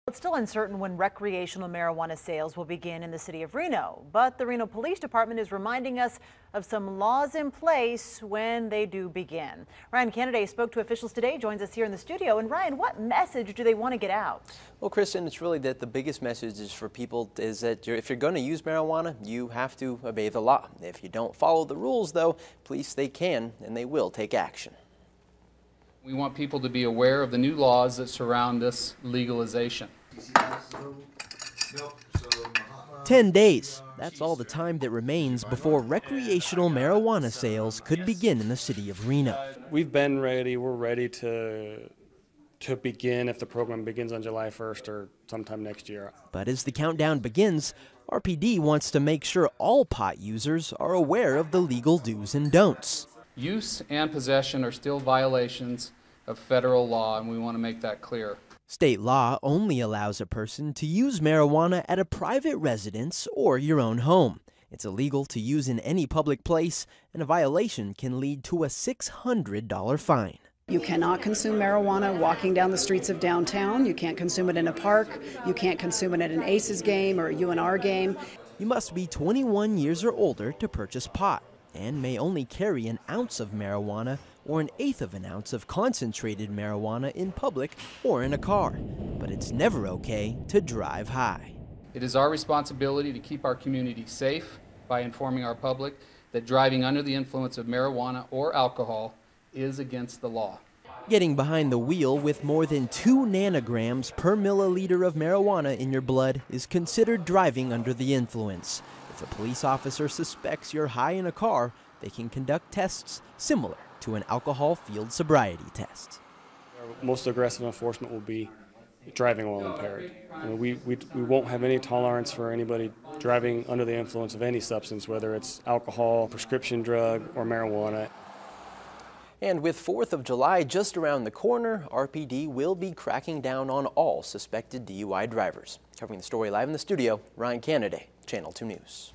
It's still uncertain when recreational marijuana sales will begin in the city of Reno, but the Reno Police Department is reminding us of some laws in place when they do begin. Ryan Kennedy spoke to officials today, joins us here in the studio. And Ryan, what message do they want to get out? Well, Kristen, it's really that the biggest message is for people is that if you're going to use marijuana, you have to obey the law. If you don't follow the rules, though, police, they can and they will take action. We want people to be aware of the new laws that surround this legalization. 10 days. That's all the time that remains before recreational marijuana sales could begin in the city of Reno. We've been ready. We're ready to begin if the program begins on July 1st or sometime next year. But as the countdown begins, RPD wants to make sure all pot users are aware of the legal do's and don'ts. Use and possession are still violations of federal law, and we want to make that clear. State law only allows a person to use marijuana at a private residence or your own home. It's illegal to use in any public place, and a violation can lead to a $600 fine. You cannot consume marijuana walking down the streets of downtown. You can't consume it in a park. You can't consume it at an Aces game or a UNR game. You must be 21 years or older to purchase pot, and may only carry an ounce of marijuana or an eighth of an ounce of concentrated marijuana in public or in a car. But it's never okay to drive high. It is our responsibility to keep our community safe by informing our public that driving under the influence of marijuana or alcohol is against the law. Getting behind the wheel with more than 2 nanograms per milliliter of marijuana in your blood is considered driving under the influence. If a police officer suspects you're high in a car, they can conduct tests similar to an alcohol field sobriety test. Our most aggressive enforcement will be driving while impaired. We won't have any tolerance for anybody driving under the influence of any substance, whether it's alcohol, prescription drug, or marijuana. And with 4th of July just around the corner, RPD will be cracking down on all suspected DUI drivers. Covering the story live in the studio, Ryan Kennedy, Channel 2 News.